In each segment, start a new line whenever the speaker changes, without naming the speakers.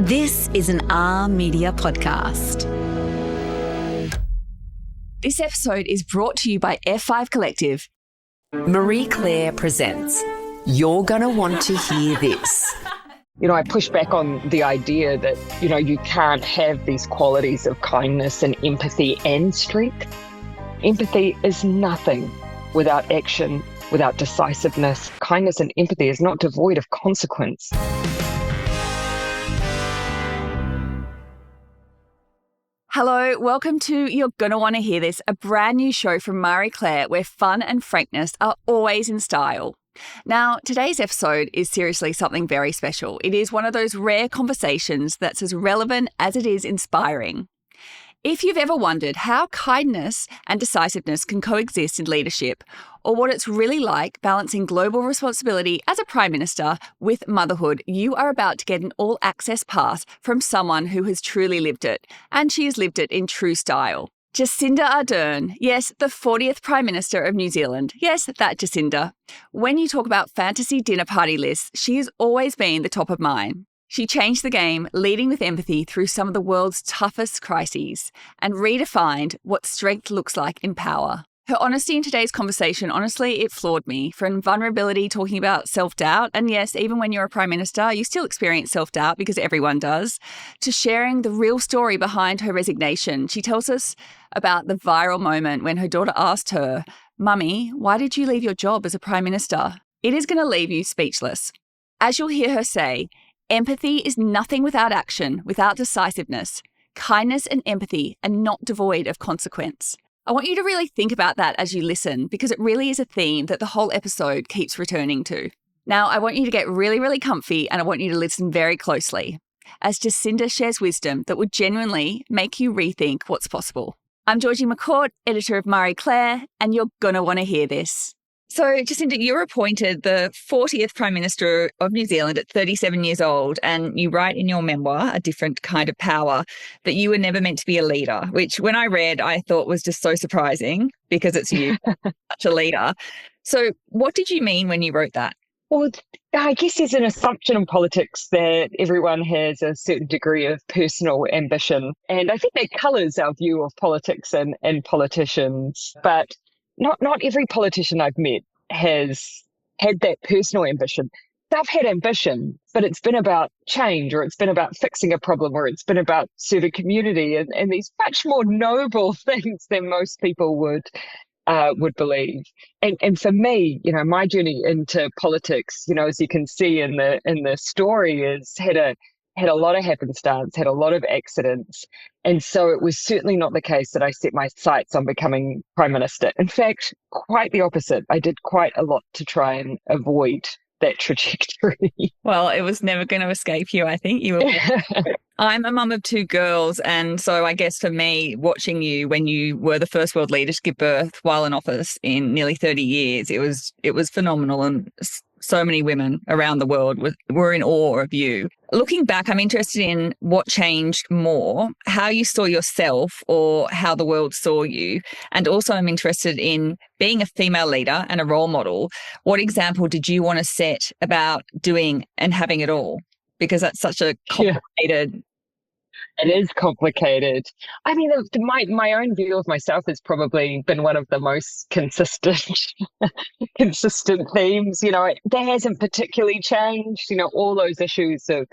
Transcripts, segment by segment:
This is an R Media podcast.
This episode is brought to you by F5 Collective.
Marie Claire presents You're Gonna Want to Hear This.
I push back on the idea that, you can't have these qualities of kindness and empathy and strength. Empathy is nothing without action, without decisiveness. Kindness and empathy is not devoid of consequence.
Hello, welcome to You're Gonna Want to Hear This, a brand new show from Marie Claire where fun and frankness are always in style. Now, today's episode is seriously something very special. It is one of those rare conversations that's as relevant as it is inspiring. If you've ever wondered how kindness and decisiveness can coexist in leadership, or what it's really like balancing global responsibility as a Prime Minister with motherhood, you are about to get an all-access pass from someone who has truly lived it, and she has lived it in true style. Jacinda Ardern, yes, the 40th Prime Minister of New Zealand. Yes, that Jacinda. When you talk about fantasy dinner party lists, she has always been the top of mind. She changed the game, leading with empathy through some of the world's toughest crises, and redefined what strength looks like in power. Her honesty in today's conversation, honestly, it floored me. From vulnerability, talking about self-doubt, and yes, even when you're a Prime Minister, you still experience self-doubt because everyone does, to sharing the real story behind her resignation. She tells us about the viral moment when her daughter asked her, "Mummy, why did you leave your job as a Prime Minister?" It is going to leave you speechless. As you'll hear her say, empathy is nothing without action, without decisiveness. Kindness and empathy are not devoid of consequence. I want you to really think about that as you listen, because it really is a theme that the whole episode keeps returning to. Now, I want you to get really, really comfy, and I want you to listen very closely as Jacinda shares wisdom that would genuinely make you rethink what's possible. I'm Georgie McCourt, editor of Marie Claire, and you're going to want to hear this. So, Jacinda, you were appointed the 40th Prime Minister of New Zealand at 37 years old, and you write in your memoir, A Different Kind of Power, that you were never meant to be a leader, which when I read, I thought was just so surprising because it's you, such a leader. So what did you mean when you wrote that?
Well, I guess there's an assumption in politics that everyone has a certain degree of personal ambition. And I think that colours our view of politics and politicians. But not every politician I've met has had that personal ambition. They've had ambition, but it's been about change, or it's been about fixing a problem, or it's been about serving community and these much more noble things than most people would believe. And for me, my journey into politics, as you can see in the story, is had a lot of happenstance, had a lot of accidents. And so it was certainly not the case that I set my sights on becoming Prime Minister. In fact, quite the opposite. I did quite a lot to try and avoid that trajectory.
Well, it was never going to escape you, I think. I'm a mum of two girls, and so I guess for me, watching you when you were the first world leader to give birth while in office in nearly 30 years, it was phenomenal, and so many women around the world were in awe of you. Looking back, I'm interested in what changed more, how you saw yourself or how the world saw you. And also I'm interested in being a female leader and a role model. What example did you want to set about doing and having it all? Because that's such a complicated...
It is complicated. I mean, my own view of myself has probably been one of the most consistent themes. That hasn't particularly changed. All those issues of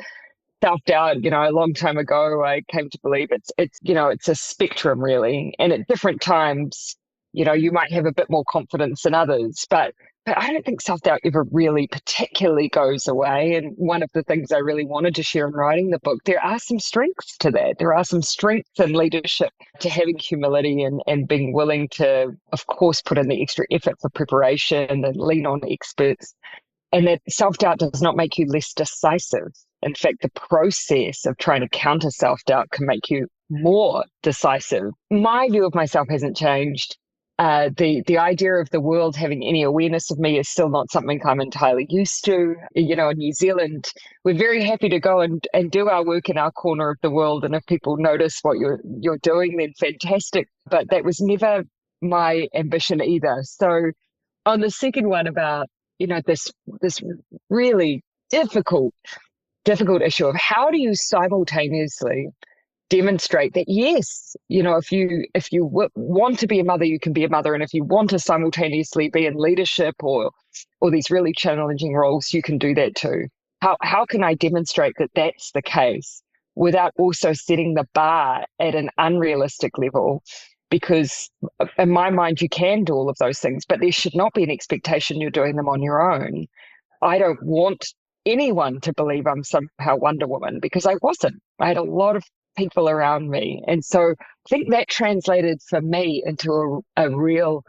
self-doubt. A long time ago, I came to believe it's a spectrum really, and at different times, you might have a bit more confidence than others, but I don't think self-doubt ever really particularly goes away. And one of the things I really wanted to share in writing the book, there are some strengths to that. There are some strengths in leadership to having humility and being willing to, of course, put in the extra effort for preparation and lean on experts. And that self-doubt does not make you less decisive. In fact, the process of trying to counter self-doubt can make you more decisive. My view of myself hasn't changed. The idea of the world having any awareness of me is still not something I'm entirely used to. In New Zealand, we're very happy to go and do our work in our corner of the world. And if people notice what you're doing, then fantastic. But that was never my ambition either. So on the second one about, this really difficult difficult issue of how do you simultaneously demonstrate that, yes, if you want to be a mother, you can be a mother, and if you want to simultaneously be in leadership or these really challenging roles, you can do that too. How can I demonstrate that that's the case without also setting the bar at an unrealistic level? Because in my mind, you can do all of those things, but there should not be an expectation you're doing them on your own. I don't want anyone to believe I'm somehow Wonder Woman, because I wasn't. I had a lot of people around me. And so I think that translated for me into a real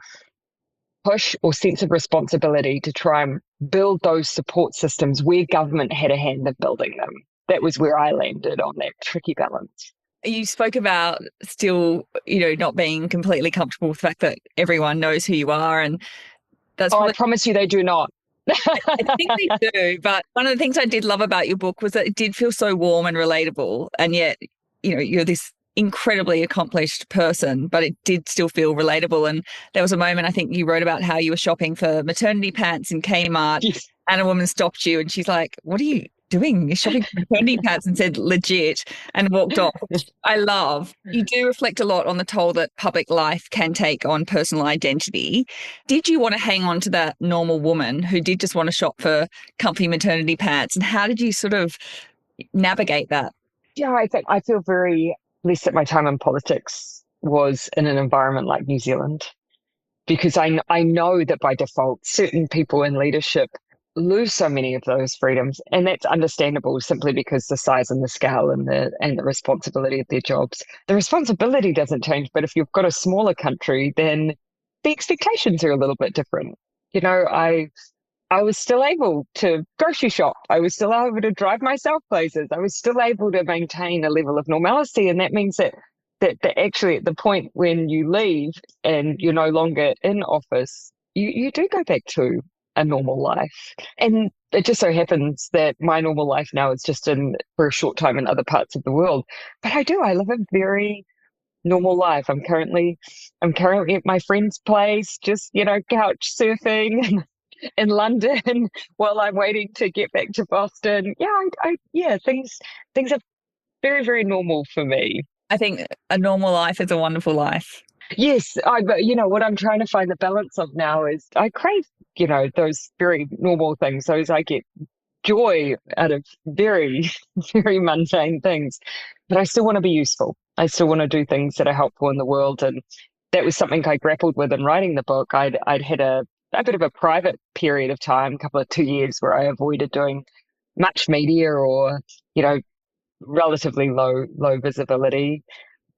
push or sense of responsibility to try and build those support systems where government had a hand in building them. That was where I landed on that tricky balance.
You spoke about still, not being completely comfortable with the fact that everyone knows who you are. And that's
I promise you they do not.
I think they do. But one of the things I did love about your book was that it did feel so warm and relatable. And yet, you're this incredibly accomplished person, but it did still feel relatable. And there was a moment, I think you wrote about how you were shopping for maternity pants in Kmart.
Yes.
And a woman stopped you and she's like, "What are you doing? You're shopping for maternity pants," and said legit, and walked off. I love. You do reflect a lot on the toll that public life can take on personal identity. Did you want to hang on to that normal woman who did just want to shop for comfy maternity pants? And how did you sort of navigate that?
Yeah, I feel very blessed that my time in politics was in an environment like New Zealand, because I know that by default, certain people in leadership lose so many of those freedoms, and that's understandable simply because the size and the scale and the responsibility of their jobs. The responsibility doesn't change, but if you've got a smaller country, then the expectations are a little bit different. I was still able to grocery shop. I was still able to drive myself places. I was still able to maintain a level of normalcy. And that means that actually at the point when you leave and you're no longer in office, you do go back to a normal life. And it just so happens that my normal life now is just for a short time in other parts of the world. But I live a very normal life. I'm currently at my friend's place, just, couch surfing in London while I'm waiting to get back to Boston. Things are very, very normal for me.
I think a normal life is a wonderful life.
Yes, but what I'm trying to find the balance of now is I crave, those very normal things. Those I get joy out of very, very mundane things, but I still want to be useful. I still want to do things that are helpful in the world. And that was something I grappled with in writing the book. I'd had a bit of a private period of time, a couple of 2 years, where I avoided doing much media or, relatively low visibility,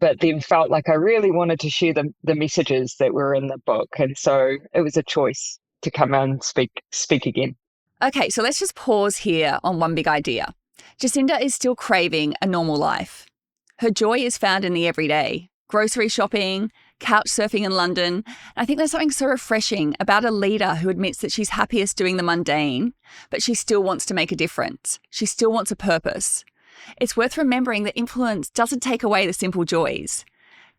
but then felt like I really wanted to share the messages that were in the book. And so it was a choice to come out and speak again.
Okay, so let's just pause here on one big idea. Jacinda is still craving a normal life. Her joy is found in the everyday, grocery shopping, couch surfing in London. I think there's something so refreshing about a leader who admits that she's happiest doing the mundane, but she still wants to make a difference. She still wants a purpose. It's worth remembering that influence doesn't take away the simple joys.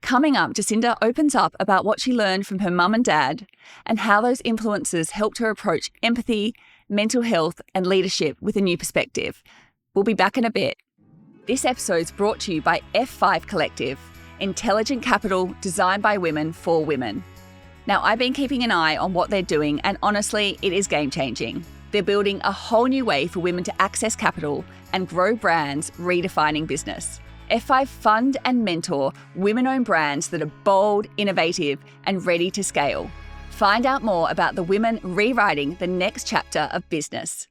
Coming up, Jacinda opens up about what she learned from her mum and dad and how those influences helped her approach empathy, mental health, and leadership with a new perspective. We'll be back in a bit. This episode's brought to you by F5 Collective, intelligent capital designed by women for women. Now, I've been keeping an eye on what they're doing, and honestly, it is game-changing. They're building a whole new way for women to access capital and grow brands, redefining business. F5 fund and mentor women-owned brands that are bold, innovative, and ready to scale. Find out more about the women rewriting the next chapter of business.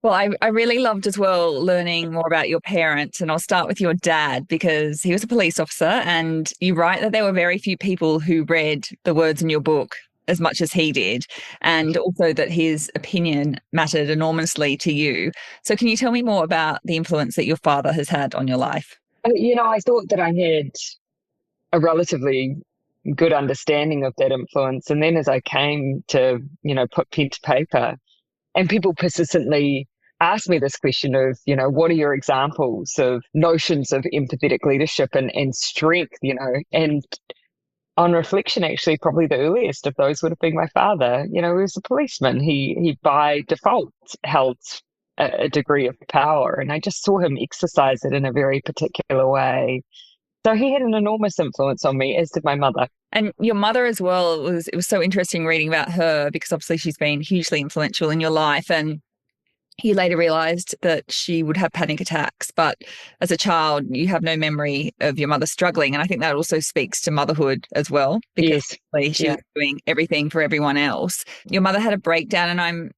Well, I really loved as well learning more about your parents, and I'll start with your dad because he was a police officer, and you write that there were very few people who read the words in your book as much as he did, and also that his opinion mattered enormously to you. So can you tell me more about the influence that your father has had on your life?
I thought that I had a relatively good understanding of that influence. And then as I came to, put pen to paper, and people persistently asked me this question of, what are your examples of notions of empathetic leadership and strength, and on reflection, actually, probably the earliest of those would have been my father. He was a policeman. He by default held a degree of power. And I just saw him exercise it in a very particular way. So he had an enormous influence on me, as did my mother.
And your mother as well, it was so interesting reading about her because obviously she's been hugely influential in your life. And you later realised that she would have panic attacks, but as a child, you have no memory of your mother struggling. And I think that also speaks to motherhood as well, because
Yes.
she was doing everything for everyone else. Your mother had a breakdown, and I'm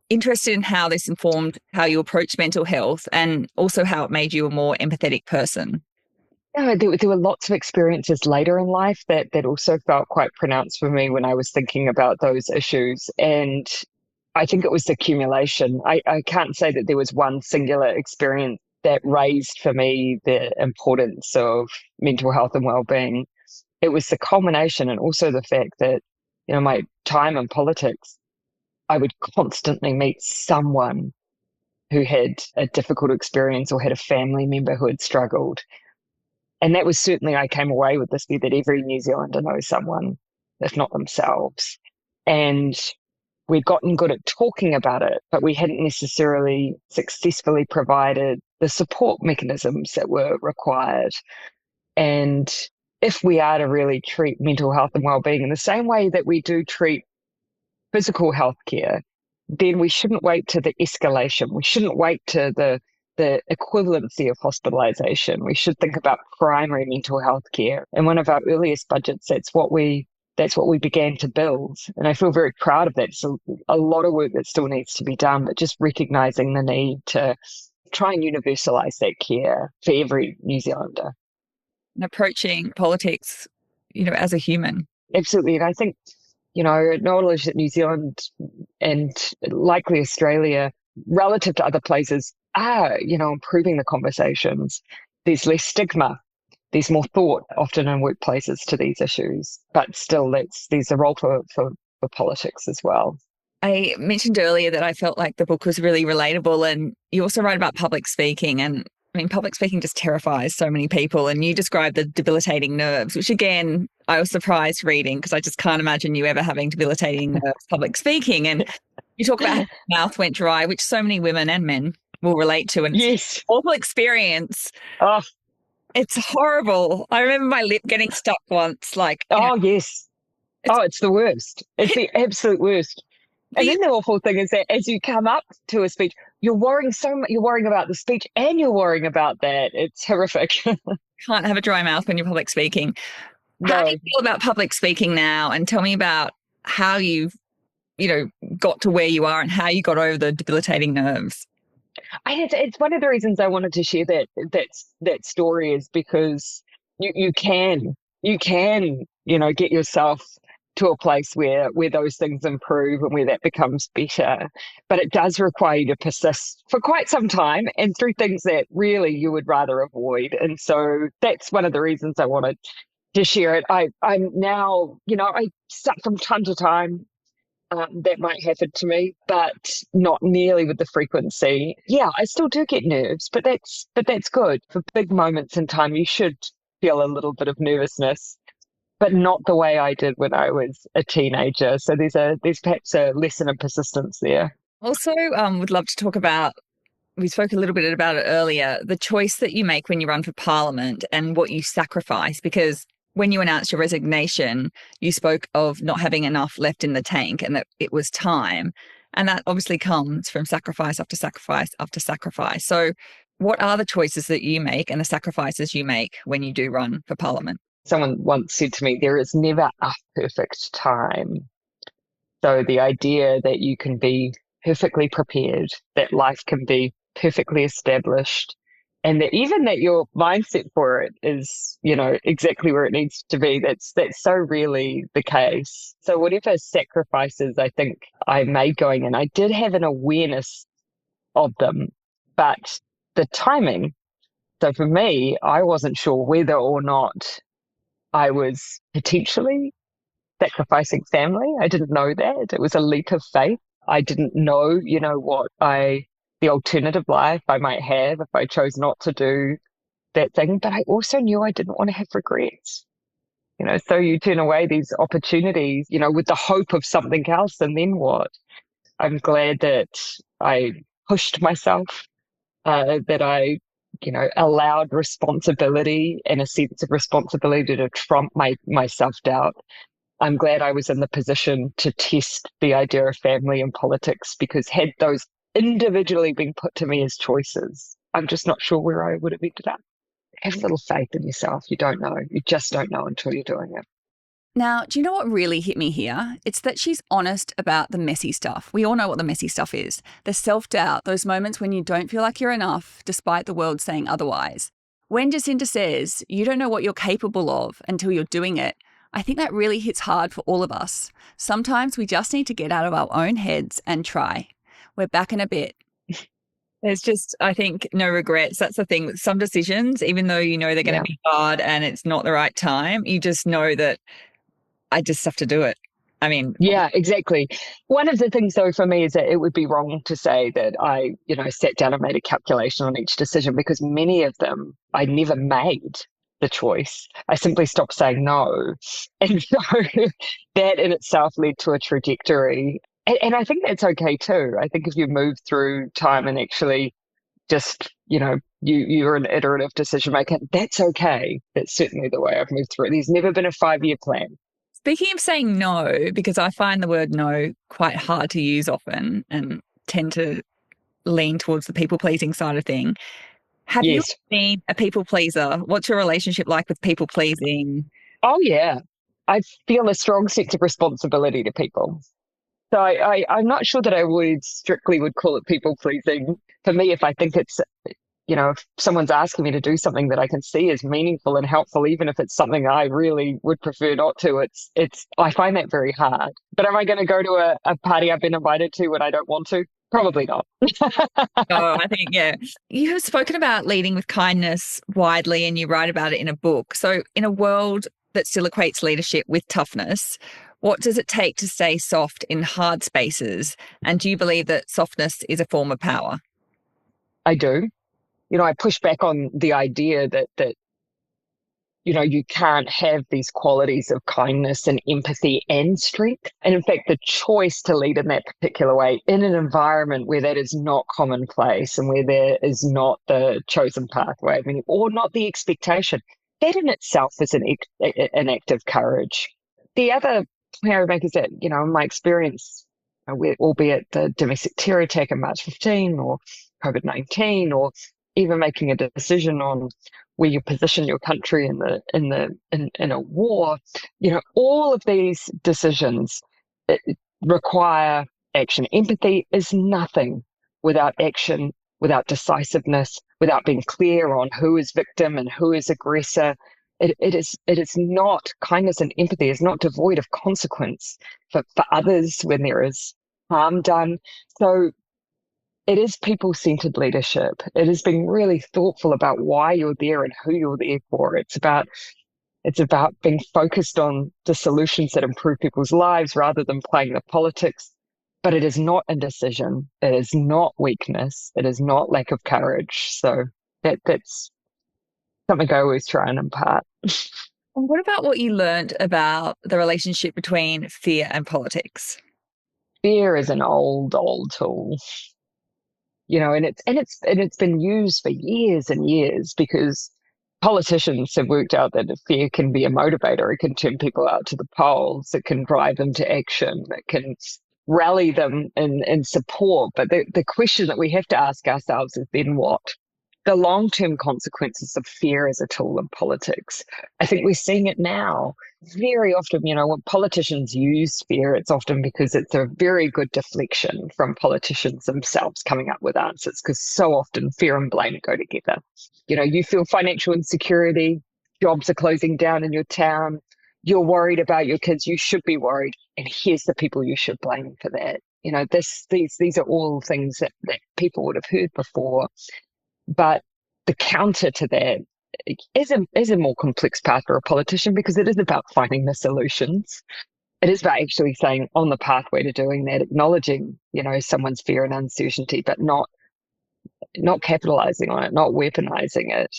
interested in how this informed how you approach mental health and also how it made you a more empathetic person.
No, there were lots of experiences later in life that also felt quite pronounced for me when I was thinking about those issues. And I think it was the accumulation. I can't say that there was one singular experience that raised for me the importance of mental health and well-being. It was the culmination, and also the fact that, my time in politics, I would constantly meet someone who had a difficult experience or had a family member who had struggled. And that was certainly, I came away with this view that every New Zealander knows someone, if not themselves. And we'd gotten good at talking about it, but we hadn't necessarily successfully provided the support mechanisms that were required. And if we are to really treat mental health and well-being in the same way that we do treat physical health care, then we shouldn't wait to the escalation. We shouldn't wait to the equivalency of hospitalisation. We should think about primary mental health care. In one of our earliest budgets, that's what we began to build. And I feel very proud of that. So a lot of work that still needs to be done, but just recognising the need to try and universalise that care for every New Zealander.
And approaching politics, as a human.
Absolutely. And I think, acknowledge that New Zealand and likely Australia, relative to other places, are, improving the conversations. There's less stigma. There's more thought often in workplaces to these issues, but still there's a role for politics as well.
I mentioned earlier that I felt like the book was really relatable, and you also write about public speaking. And I mean, public speaking just terrifies so many people, and you describe the debilitating nerves, which again, I was surprised reading because I just can't imagine you ever having debilitating nerves public speaking. And you talk about how your mouth went dry, which so many women and men will relate to. And
yes,
it's an awful experience.
Oh,
it's horrible. I remember my lip getting stuck once.
Yes. It's the worst. It's the absolute worst. And then the awful thing is that as you come up to a speech, you're worrying so much. You're worrying about the speech and you're worrying about that. It's horrific.
Can't have a dry mouth when you're public speaking.
No.
How do you feel about public speaking now? And tell me about how you've, got to where you are and how you got over the debilitating nerves.
It's one of the reasons I wanted to share that story, is because you can get yourself to a place where those things improve and where that becomes better. But it does require you to persist for quite some time and through things that really you would rather avoid. And so that's one of the reasons I wanted to share it. I'm now, I start from time to time. That might happen to me, but not nearly with the frequency. Yeah, I still do get nerves, but that's good. For big moments in time, you should feel a little bit of nervousness, but not the way I did when I was a teenager. So there's perhaps a lesson of persistence there.
Also, would love to talk about, we spoke a little bit about it earlier, the choice that you make when you run for Parliament and what you sacrifice, because when you announced your resignation, you spoke of not having enough left in the tank and that it was time. And that obviously comes from sacrifice after sacrifice after sacrifice. So what are the choices that you make and the sacrifices you make when you do run for Parliament?
Someone once said to me, there is never a perfect time. So the idea that you can be perfectly prepared, that life can be perfectly established, and that even that your mindset for it is, exactly where it needs to be, that's so rarely the case. So whatever sacrifices I think I made going in, I did have an awareness of them, but the timing. So for me, I wasn't sure whether or not I was potentially sacrificing family. I didn't know that. It was a leap of faith. I didn't know, what the alternative life I might have if I chose not to do that thing. But I also knew I didn't want to have regrets. So you turn away these opportunities, with the hope of something else, and then what? I'm glad that I pushed myself, that I, allowed responsibility and a sense of responsibility to trump my self-doubt. I'm glad I was in the position to test the idea of family and politics, because had those individually been put to me as choices, I'm just not sure where I would have ended up. Have a little faith in yourself. You don't know. You just don't know until you're doing it.
Now, do you know what really hit me here? It's that she's honest about the messy stuff. We all know what the messy stuff is. The self-doubt, those moments when you don't feel like you're enough, despite the world saying otherwise. When Jacinda says, you don't know what you're capable of until you're doing it, I think that really hits hard for all of us. Sometimes we just need to get out of our own heads and try. We're back in a bit. There's just, I think, no regrets. That's the thing with some decisions, even though you know they're going to be hard and it's not the right time, you just know that I just have to do it. I mean,
yeah, exactly. One of the things, though, for me is that it would be wrong to say that I, sat down and made a calculation on each decision, because many of them I never made the choice. I simply stopped saying no. And so that in itself led to a trajectory. And I think that's okay too. I think if you move through time and actually just, you're an iterative decision maker, that's okay. That's certainly the way I've moved through it. There's never been a 5-year plan.
Speaking of saying no, because I find the word no quite hard to use often and tend to lean towards the people-pleasing side of thing. Have you been a people-pleaser? What's your relationship like with people-pleasing?
Oh, yeah. I feel a strong sense of responsibility to people. So I'm not sure that I would call it people-pleasing. For me, if I think it's, if someone's asking me to do something that I can see as meaningful and helpful, even if it's something I really would prefer not to, I find that very hard. But am I going to go to a party I've been invited to when I don't want to? Probably not.
I think, yeah. You have spoken about leading with kindness widely, and you write about it in a book. So in a world that still equates leadership with toughness, what does it take to stay soft in hard spaces? And do you believe that softness is a form of power?
I do. I push back on the idea that you can't have these qualities of kindness and empathy and strength. And in fact, the choice to lead in that particular way in an environment where that is not commonplace and where there is not the chosen pathway, or not the expectation, that in itself is an act of courage. The other point I would make is that, in my experience, albeit the domestic terror attack on March 15 or COVID-19, or even making a decision on where you position your country in a war, all of these decisions require action. Empathy is nothing without action, without decisiveness, without being clear on who is victim and who is aggressor. It is not, kindness and empathy is not devoid of consequence for others when there is harm done. So it is people-centered leadership. It is being really thoughtful about why you're there and who you're there for. It's about being focused on the solutions that improve people's lives rather than playing the politics. But it is not indecision. It is not weakness. It is not lack of courage. So that's something I always try and impart.
And what about what you learned about the relationship between fear and politics?
Fear is an old tool. And it's been used for years and years, because politicians have worked out that fear can be a motivator. It can turn people out to the polls. It can drive them to action. It can rally them in support. But the question that we have to ask ourselves is then what? The long-term consequences of fear as a tool in politics. I think we're seeing it now. Very often, when politicians use fear, it's often because it's a very good deflection from politicians themselves coming up with answers, because so often fear and blame go together. You feel financial insecurity, jobs are closing down in your town, you're worried about your kids, you should be worried, and here's the people you should blame for that. These are all things that people would have heard before. But the counter to that is a more complex path for a politician, because it is about finding the solutions. It is about actually saying on the pathway to doing that, acknowledging, someone's fear and uncertainty, but not capitalizing on it, not weaponizing it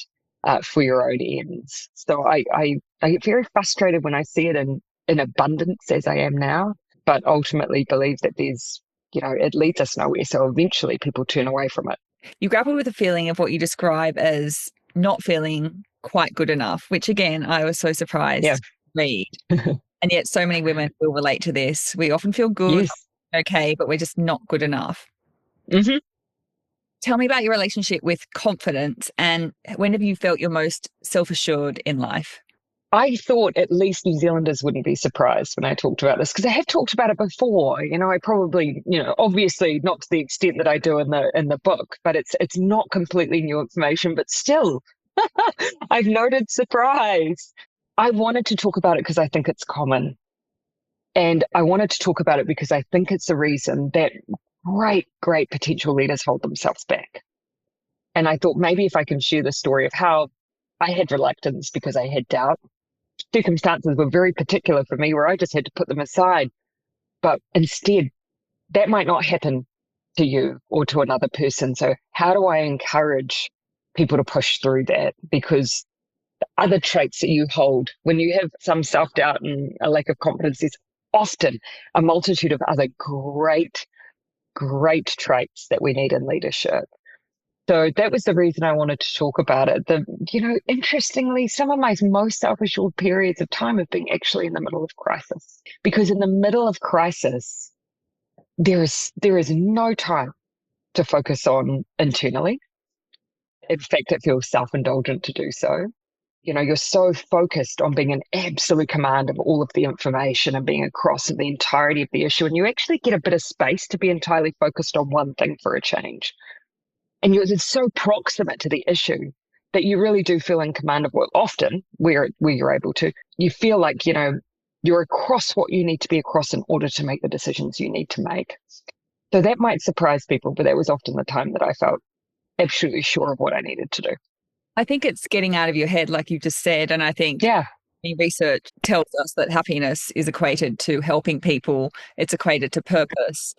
for your own ends. So I get very frustrated when I see it in abundance as I am now, but ultimately believe that there's it leads us nowhere. So eventually people turn away from it.
You grappled with a feeling of what you describe as not feeling quite good enough, which again, I was so surprised
Yeah.
to read. And yet so many women will relate to this. We often feel good,
Yes.
okay, but we're just not good enough.
Hmm.
Tell me about your relationship with confidence, and when have you felt your most self-assured in life?
I thought at least New Zealanders wouldn't be surprised when I talked about this, because I have talked about it before. I probably, obviously not to the extent that I do in the book, but it's not completely new information, but still, I've noted surprise. I wanted to talk about it because I think it's common. And I wanted to talk about it because I think it's the reason that great, great potential leaders hold themselves back. And I thought maybe if I can share the story of how I had reluctance because I had doubt. Circumstances were very particular for me where I just had to put them aside. But instead, that might not happen to you or to another person. So how do I encourage people to push through that? Because the other traits that you hold when you have some self-doubt and a lack of confidence is often a multitude of other great, great traits that we need in leadership. So that was the reason I wanted to talk about it. Interestingly, some of my most self-assured periods of time have been actually in the middle of crisis. Because in the middle of crisis, there is no time to focus on internally. In fact, it feels self-indulgent to do so. You're so focused on being in absolute command of all of the information and being across the entirety of the issue. And you actually get a bit of space to be entirely focused on one thing for a change. And you're so proximate to the issue that you really do feel in command of what often where you're able to. You feel like, you're across what you need to be across in order to make the decisions you need to make. So that might surprise people, but that was often the time that I felt absolutely sure of what I needed to do.
I think it's getting out of your head, like you've just said. And I think
Yeah.
research tells us that happiness is equated to helping people. It's equated to purpose.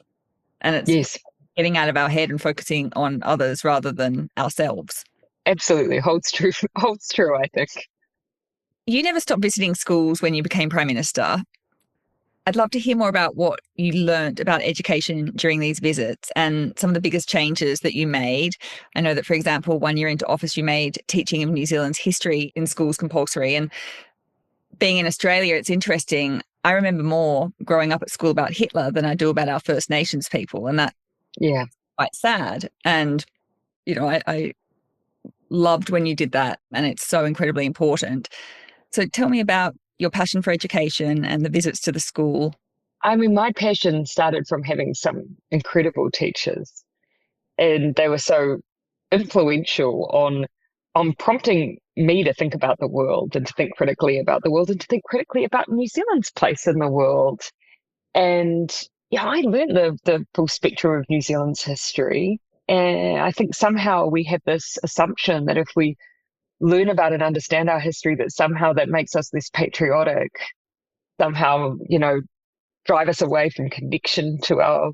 And it's
Yes.
getting out of our head and focusing on others rather than ourselves.
Absolutely. Holds true, I think.
You never stopped visiting schools when you became Prime Minister. I'd love to hear more about what you learned about education during these visits and some of the biggest changes that you made. I know that, for example, 1 year into office, you made teaching of New Zealand's history in schools compulsory. And being in Australia, it's interesting. I remember more growing up at school about Hitler than I do about our First Nations people. And that's quite sad. And, I loved when you did that. And it's so incredibly important. So tell me about your passion for education and the visits to the school.
I mean, my passion started from having some incredible teachers, and they were so influential on prompting me to think about the world and to think critically about the world and to think critically about New Zealand's place in the world. And I learned the full spectrum of New Zealand's history. And I think somehow we have this assumption that if we learn about and understand our history, that somehow that makes us less patriotic, somehow, drive us away from connection to our.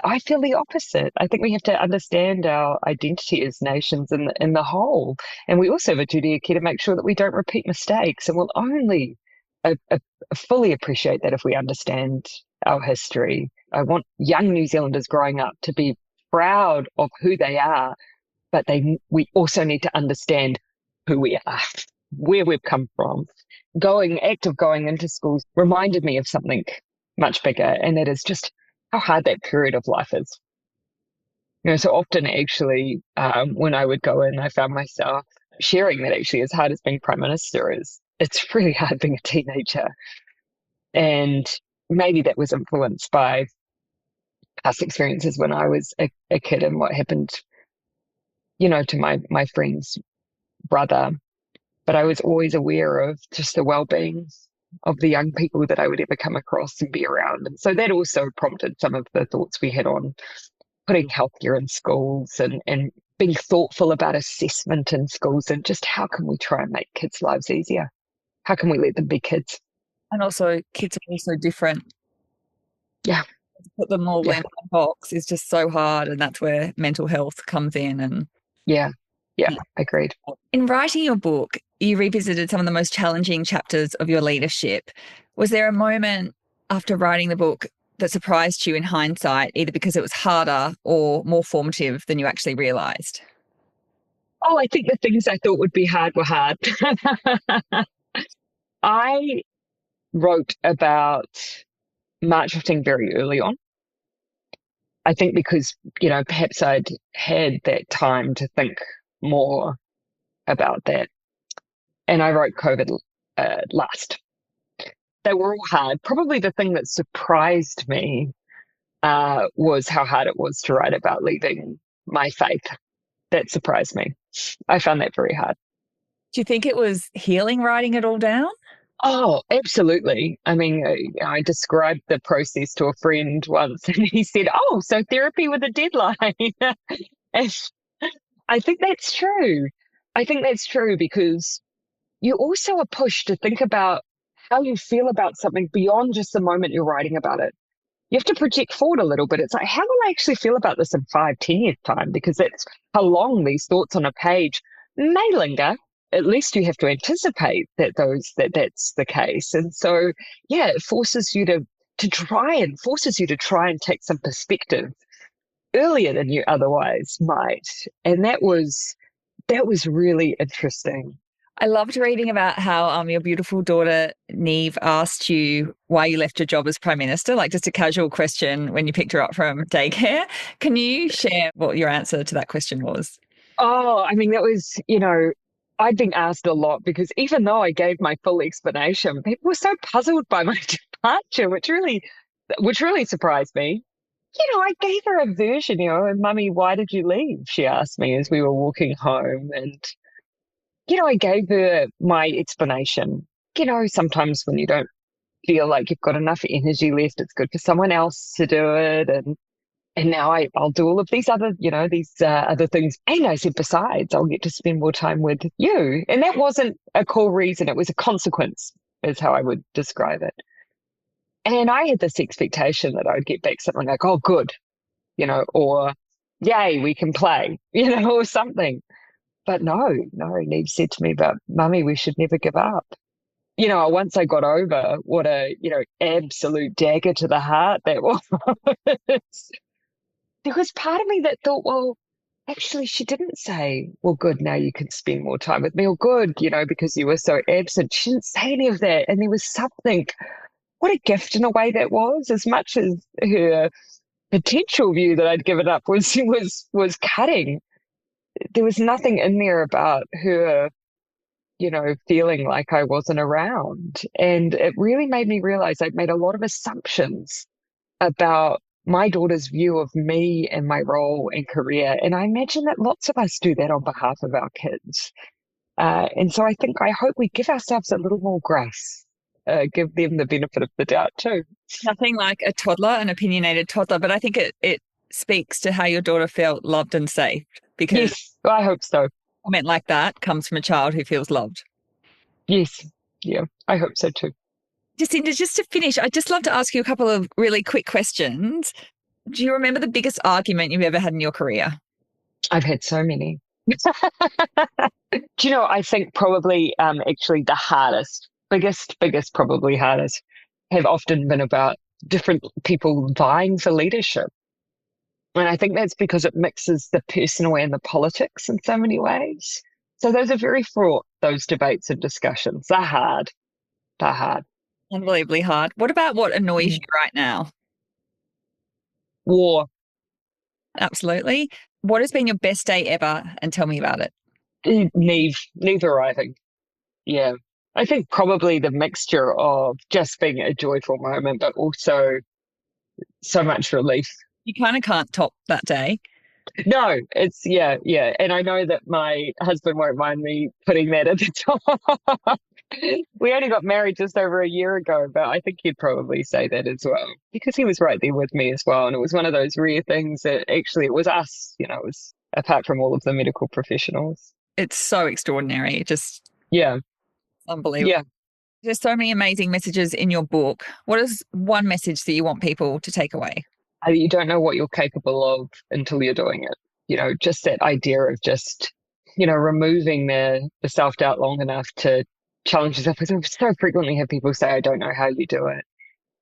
I feel the opposite. I think we have to understand our identity as nations in the whole. And we also have a duty of care to make sure that we don't repeat mistakes. And we'll only fully appreciate that if we understand our history. I want young New Zealanders growing up to be proud of who they are, but we also need to understand who we are, where we've come from. Going into schools reminded me of something much bigger, and that is just how hard that period of life is. So often actually, when I would go in, I found myself sharing that actually as hard as being Prime Minister is, it's really hard being a teenager. And maybe that was influenced by past experiences when I was a kid and what happened, to my friend's brother. But I was always aware of just the well-being of the young people that I would ever come across and be around. And so that also prompted some of the thoughts we had on putting healthcare in schools and being thoughtful about assessment in schools and just how can we try and make kids' lives easier? How can we let them be kids?
And also, kids are also different.
Yeah.
To put them all in a box is just so hard, and that's where mental health comes in. And
yeah, agreed.
In writing your book, you revisited some of the most challenging chapters of your leadership. Was there a moment after writing the book that surprised you in hindsight, either because it was harder or more formative than you actually realised?
Oh, I think the things I thought would be hard were hard. I wrote about March 15 very early on. I think because, perhaps I'd had that time to think more about that. And I wrote COVID last. They were all hard. Probably the thing that surprised me was how hard it was to write about leaving my faith. That surprised me. I found that very hard.
Do you think it was healing writing it all down?
Oh, absolutely. I mean, I described the process to a friend once and he said, "Oh, so therapy with a deadline." And I think that's true. I think that's true because you also are pushed to think about how you feel about something beyond just the moment you're writing about it. You have to project forward a little bit. It's like, how will I actually feel about this in 5, 10 years time? Because that's how long these thoughts on a page may linger. At least you have to anticipate that's the case. And so, yeah, it forces you to try and take some perspective earlier than you otherwise might. And that was really interesting.
I loved reading about how your beautiful daughter, Neve, asked you why you left your job as Prime Minister, like just a casual question when you picked her up from daycare. Can you share what your answer to that question was?
Oh, I mean, that was, I'd been asked a lot because even though I gave my full explanation, people were so puzzled by my departure, which really surprised me. I gave her a version, "Mummy, why did you leave?" she asked me as we were walking home. And I gave her my explanation. Sometimes when you don't feel like you've got enough energy left, it's good for someone else to do it. And now I'll do all of these other, other things. And I said, besides, I'll get to spend more time with you. And that wasn't a core reason. It was a consequence, is how I would describe it. And I had this expectation that I would get back something like, "Oh, good," or "Yay, we can play," or something. But no, Neve said to me, "But Mummy, we should never give up." Once I got over what a, absolute dagger to the heart that was, there was part of me that thought, well, actually, she didn't say, "Well, good, now you can spend more time with me," or "Good, because you were so absent." She didn't say any of that. And there was something, what a gift in a way that was, as much as her potential view that I'd given up was cutting. There was nothing in there about her, feeling like I wasn't around. And it really made me realize I'd made a lot of assumptions about my daughter's view of me and my role and career. And I imagine that lots of us do that on behalf of our kids. And so I hope we give ourselves a little more grace, give them the benefit of the doubt too.
Nothing like a toddler, an opinionated toddler, but I think it speaks to how your daughter felt loved and safe, because
Yes, I hope so.
A comment like that comes from a child who feels loved.
Yes, yeah, I hope so too.
Jacinda, just to finish, I'd just love to ask you a couple of really quick questions. Do you remember the biggest argument you've ever had in your career?
I've had so many. Do I think probably actually the hardest, biggest, probably hardest, have often been about different people vying for leadership. And I think that's because it mixes the personal and the politics in so many ways. So those are very fraught, those debates and discussions. They're hard. They're hard.
Unbelievably hard. What about what annoys you right now?
War.
Absolutely. What has been your best day ever? And tell me about it.
Neve arriving. Yeah. I think probably the mixture of just being a joyful moment, but also so much relief.
You kind of can't top that day.
No, it's, yeah. And I know that my husband won't mind me putting that at the top. We only got married just over a year ago, but I think he'd probably say that as well, because he was right there with me as well. And it was one of those rare things that actually it was us, it was apart from all of the medical professionals.
It's so extraordinary. Just
yeah,
unbelievable.
Yeah.
There's so many amazing messages in your book. What is one message that you want people to take away?
You don't know what you're capable of until you're doing it. Just that idea of just, removing the self-doubt long enough to challenge yourself. Because I so frequently have people say, "I don't know how you do it."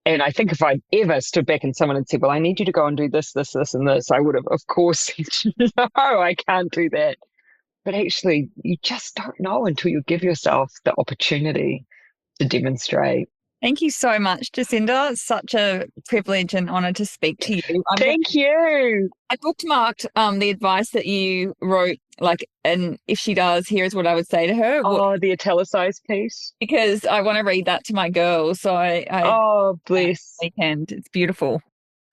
And I think if I'd ever stood back and someone had said, well, I need you to go and do this, this, this, and this, I would have, of course, said, no, I can't do that. But actually, you just don't know until you give yourself the opportunity to demonstrate.
Thank you so much, Jacinda. It's such a privilege and honour to speak to you.
Thank you.
I bookmarked the advice that you wrote, and if she does, here's what I would say to her.
Oh, the italicized piece.
Because I want to read that to my girls. So
oh, bless.
Weekend. It's beautiful.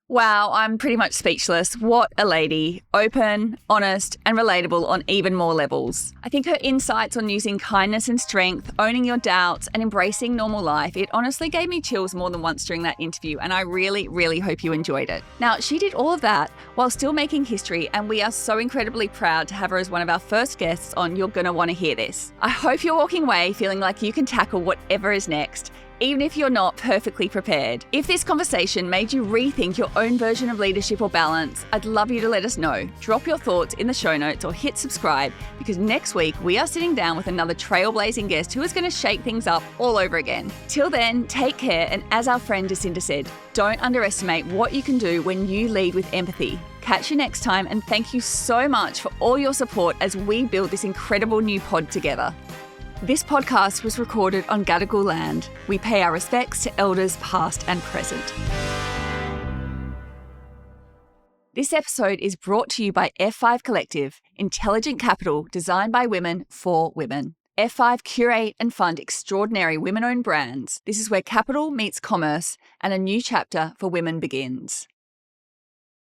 Wow, I'm pretty much speechless. What a lady. Open, honest, and relatable on even more levels. I think her insights on using kindness and strength, owning your doubts, and embracing normal life, it honestly gave me chills more than once during that interview, and I really, really hope you enjoyed it. Now, she did all of that while still making history, and we are so incredibly proud to have her as one of our first guests on You're Gonna Want to Hear This. I hope you're walking away feeling like you can tackle whatever is next, even if you're not perfectly prepared. If this conversation made you rethink your own version of leadership or balance, I'd love you to let us know. Drop your thoughts in the show notes or hit subscribe, because next week we are sitting down with another trailblazing guest who is going to shake things up all over again. Till then, take care, and as our friend Jacinda said, don't underestimate what you can do when you lead with empathy. Catch you next time, and thank you so much for all your support as we build this incredible new pod together. This podcast was recorded on Gadigal land. We pay our respects to elders past and present. This episode is brought to you by F5 Collective, intelligent capital designed by women for women. F5 curate and fund extraordinary women-owned brands. This is where capital meets commerce and a new chapter for women begins.